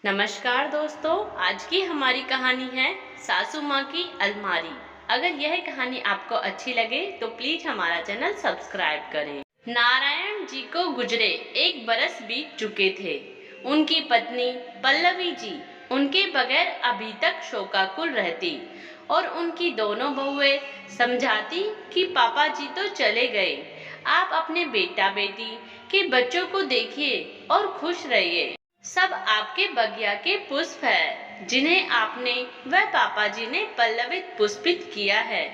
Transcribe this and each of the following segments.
नमस्कार दोस्तों, आज की हमारी कहानी है सासू माँ की अलमारी। अगर यह कहानी आपको अच्छी लगे तो प्लीज हमारा चैनल सब्सक्राइब करें। नारायण जी को गुजरे 1 बरस बीत चुके थे। उनकी पत्नी पल्लवी जी उनके बगैर अभी तक शोकाकुल रहती और उनकी दोनों बहुएं समझाती कि पापा जी तो चले गए, आप अपने बेटा बेटी के बच्चों को देखिए और खुश रहिए। सब आपके बगिया के पुष्प है जिन्हें आपने व पापा जी ने पल्लवित पुष्पित किया है।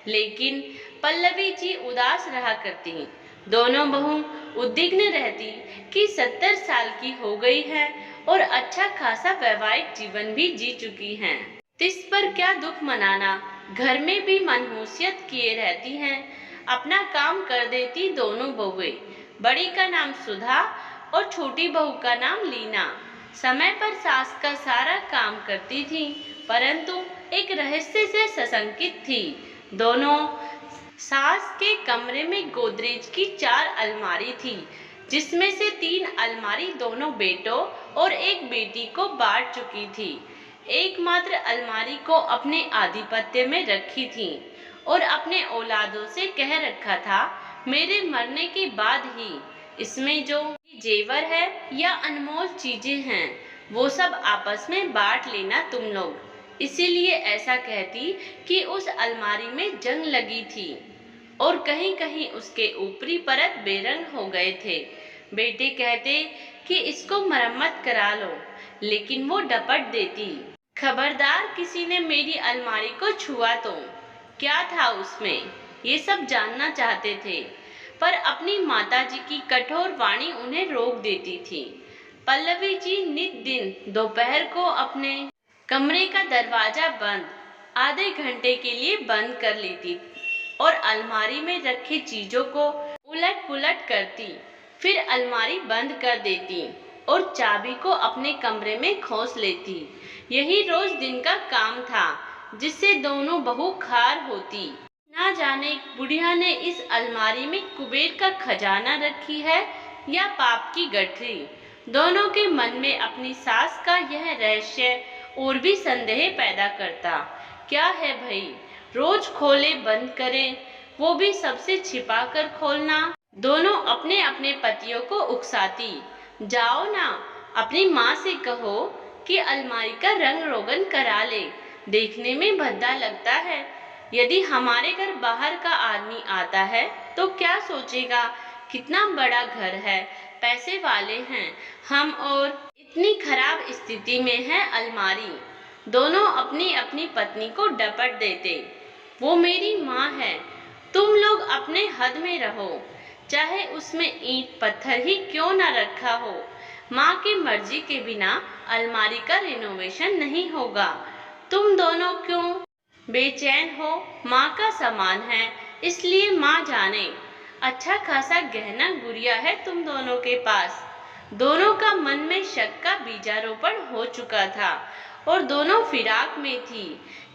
लेकिन पल्लवी जी उदास रहा करती। दोनों बहू उद्विग्न रहती कि 70 साल की हो गई है और अच्छा खासा वैवाहिक जीवन भी जी चुकी हैं। इस पर क्या दुख मनाना, घर में भी मनहूसियत किए रहती हैं। अपना काम कर देती दोनों बहुएं। बड़ी का नाम सुधा और छोटी बहू का नाम लीना। समय पर सास का सारा काम करती थी, परंतु एक रहस्य से सशंकित थी। दोनों सास के कमरे में गोदरेज की 4 अलमारी थी, जिसमें से 3 अलमारी दोनों बेटों और एक बेटी को बांट चुकी थी। एकमात्र अलमारी को अपने आधिपत्य में रखी थी और अपने औलादों से कह रखा था, मेरे मरने के बाद ही इसमें जो जेवर है या अनमोल चीजें हैं वो सब आपस में बांट लेना तुम लोग। इसीलिए ऐसा कहती कि उस अलमारी में जंग लगी थी और कहीं कहीं उसके ऊपरी परत बेरंग हो गए थे। बेटे कहते कि इसको मरम्मत करा लो, लेकिन वो डपट देती, खबरदार किसी ने मेरी अलमारी को छुआ तो। क्या था उसमें, ये सब जानना चाहते थे, पर अपनी माताजी की कठोर वाणी उन्हें रोक देती थी। पल्लवी जी नित दिन दोपहर को अपने कमरे का दरवाजा बंद आधे घंटे के लिए बंद कर लेती और अलमारी में रखी चीजों को उलट पुलट करती, फिर अलमारी बंद कर देती और चाबी को अपने कमरे में खोस लेती। यही रोज दिन का काम था, जिससे दोनों बहू खार होती। ना जाने बुढ़िया ने इस अलमारी में कुबेर का खजाना रखी है या पाप की गठरी। दोनों के मन में अपनी सास का यह रहस्य और भी संदेह पैदा करता। क्या है भाई, रोज खोले बंद करें, वो भी सबसे छिपा कर खोलना। दोनों अपने अपने पतियों को उकसाती, जाओ ना अपनी माँ से कहो कि अलमारी का रंग रोगन करा ले, देखने में भद्दा लगता है। यदि हमारे घर बाहर का आदमी आता है तो क्या सोचेगा, कितना बड़ा घर है, पैसे वाले हैं हम और इतनी खराब स्थिति में है अलमारी। दोनों अपनी अपनी पत्नी को डपट देते, वो मेरी माँ है, तुम लोग अपने हद में रहो, चाहे उसमें ईंट पत्थर ही क्यों न रखा हो। माँ की मर्जी के बिना अलमारी का रिनोवेशन नहीं होगा। तुम दोनों क्यों बेचैन हो, माँ का सामान है इसलिए माँ जाने। अच्छा खासा गहना गुड़िया है तुम दोनों के पास। दोनों का मन में शक का बीजारोपण हो चुका था और दोनों फिराक में थी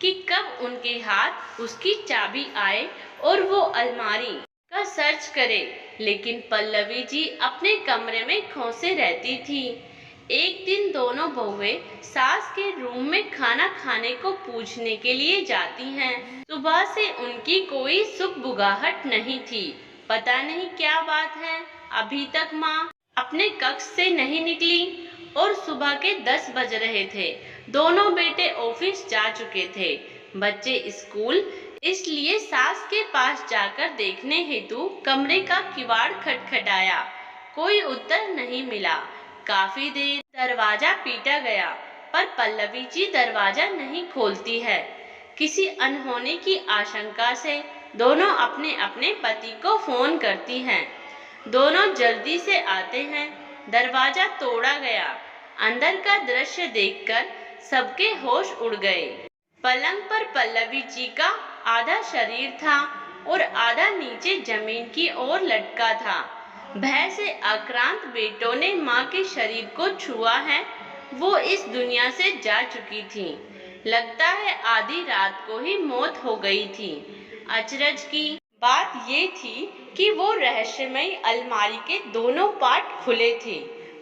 कि कब उनके हाथ उसकी चाबी आए और वो अलमारी का सर्च करे। लेकिन पल्लवी जी अपने कमरे में खोसे रहती थी। एक दिन दोनों बहुएं सास के रूम में खाना खाने को पूछने के लिए जाती हैं। सुबह से उनकी कोई सुख बुगाहट नहीं थी। पता नहीं क्या बात है, अभी तक माँ अपने कक्ष से नहीं निकली और सुबह के 10 बज रहे थे। दोनों बेटे ऑफिस जा चुके थे, बच्चे स्कूल, इसलिए सास के पास जाकर देखने हेतु कमरे का किवाड़ खटखटाया। कोई उत्तर नहीं मिला। काफी देर दरवाजा पीटा गया, पर पल्लवी जी दरवाजा नहीं खोलती है। किसी अनहोनी की आशंका से दोनों अपने अपने पति को फोन करती हैं। दोनों जल्दी से आते हैं। दरवाजा तोड़ा गया। अंदर का दृश्य देखकर सबके होश उड़ गए। पलंग पर पल्लवी जी का आधा शरीर था और आधा नीचे जमीन की ओर लटका था। भय से आक्रांत बेटों ने माँ के शरीर को छुआ है। वो इस दुनिया से जा चुकी थी। लगता है आधी रात को ही मौत हो गई थी। अचरज की बात ये थी कि वो रहस्यमयी अलमारी के दोनों पार्ट खुले थे।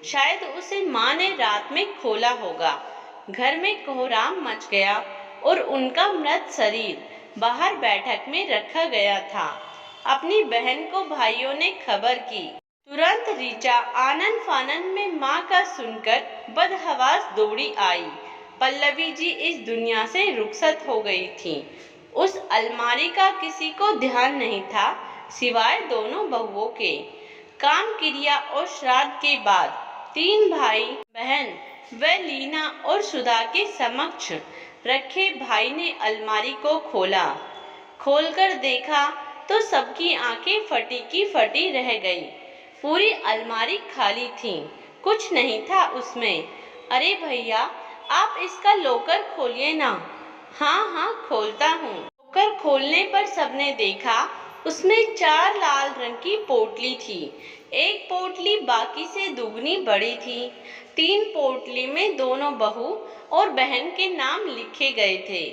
शायद उसे माँ ने रात में खोला होगा। घर में कोहराम मच गया और उनका मृत शरीर बाहर बैठक में रखा गया था। अपनी बहन को भाइयों ने खबर की। तुरंत ऋचा आनन फानन में माँ का सुनकर बदहवास दौड़ी आई। पल्लवी जी इस दुनिया से रुखसत हो गई थी। उस अलमारी का किसी को ध्यान नहीं था सिवाय दोनों बहुओं के। काम क्रिया और श्राद्ध के बाद 3 भाई बहन व लीना और सुधा के समक्ष रखे भाई ने अलमारी को खोला। खोलकर देखा तो सबकी आंखें फटी की फटी रह गई। पूरी अलमारी खाली थी, कुछ नहीं था उसमें। अरे भैया, आप इसका लॉकर खोलिए ना। हाँ हाँ, खोलता हूँ। लॉकर खोलने पर सबने देखा उसमें 4 लाल रंग की पोटली थी। एक पोटली बाकी से दुगनी बड़ी थी। 3 पोटली में दोनों बहू और बहन के नाम लिखे गए थे।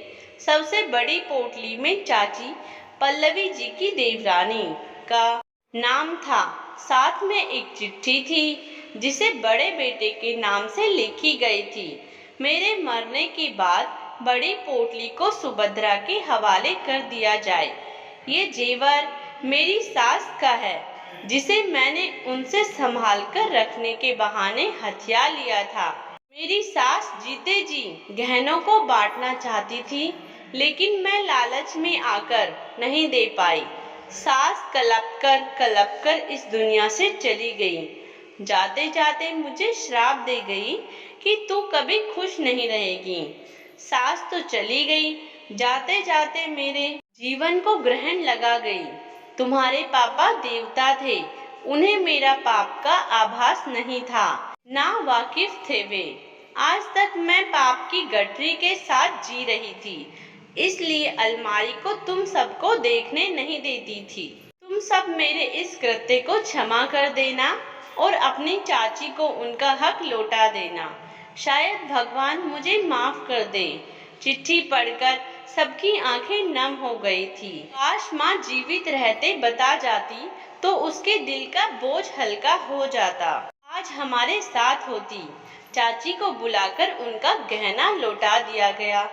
सबसे बड़ी पोटली में चाची पल्लवी जी की देवरानी का नाम था। साथ में एक चिट्ठी थी जिसे बड़े बेटे के नाम से लिखी गई थी। मेरे मरने के बाद बड़ी पोटली को सुभद्रा के हवाले कर दिया जाए। ये जेवर मेरी सास का है, जिसे मैंने उनसे संभाल कर रखने के बहाने हथिया लिया था। मेरी सास जीते जी गहनों को बांटना चाहती थी, लेकिन मैं लालच में आकर नहीं दे पाई। सास कलप कर इस दुनिया से चली गई। जाते जाते मुझे श्राप दे गई कि तू कभी खुश नहीं रहेगी। सास तो चली गई, जाते जाते मेरे जीवन को ग्रहण लगा गई। तुम्हारे पापा देवता थे, उन्हें मेरा पाप का आभास नहीं था, ना वाकिफ थे वे। आज तक मैं पाप की गठरी के साथ जी रही थी, इसलिए अलमारी को तुम सबको देखने नहीं देती थी। तुम सब मेरे इस कृत्य को क्षमा कर देना और अपनी चाची को उनका हक लौटा देना। शायद भगवान मुझे माफ कर दे। चिट्ठी पढ़कर सबकी आंखें नम हो गई थी। काश माँ जीवित रहते बता जाती तो उसके दिल का बोझ हल्का हो जाता। आज हमारे साथ होती। चाची को बुलाकर उनका गहना लौटा दिया गया।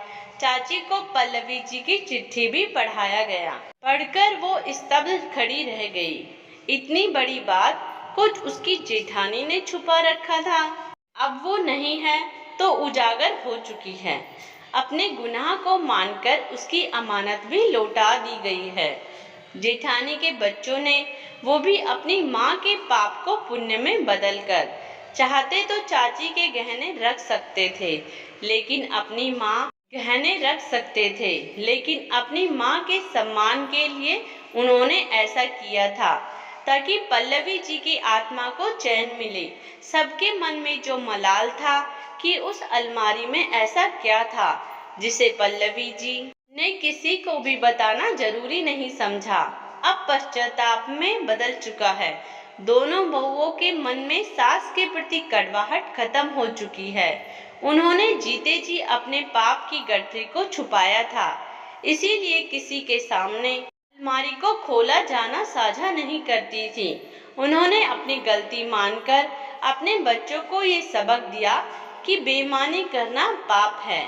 चाची को पल्लवी जी की चिट्ठी भी पढ़ाया गया। पढ़कर वो स्तब्ध खड़ी रह गई। इतनी बड़ी बात कुछ उसकी जेठानी ने छुपा रखा था। अब वो नहीं है तो उजागर हो चुकी है। अपने गुनाह को मानकर उसकी अमानत भी लौटा दी गई है। जेठानी के बच्चों ने वो भी अपनी माँ के पाप को पुण्य में बदलकर चाहते तो चाची के गहने रख सकते थे, लेकिन अपनी माँ के सम्मान के लिए उन्होंने ऐसा किया था ताकि पल्लवी जी की आत्मा को चैन मिले। सबके मन में जो मलाल था कि उस अलमारी में ऐसा क्या था जिसे पल्लवी जी ने किसी को भी बताना जरूरी नहीं समझा, अब पश्चाताप में बदल चुका है। दोनों बहुओं के मन में सास के प्रति कड़वाहट खत्म हो चुकी है। उन्होंने जीते जी अपने पाप की गठरी को छुपाया था, इसीलिए किसी के सामने अलमारी को खोला जाना साझा नहीं करती थी। उन्होंने अपनी गलती मानकर अपने बच्चों को ये सबक दिया कि बेईमानी करना पाप है।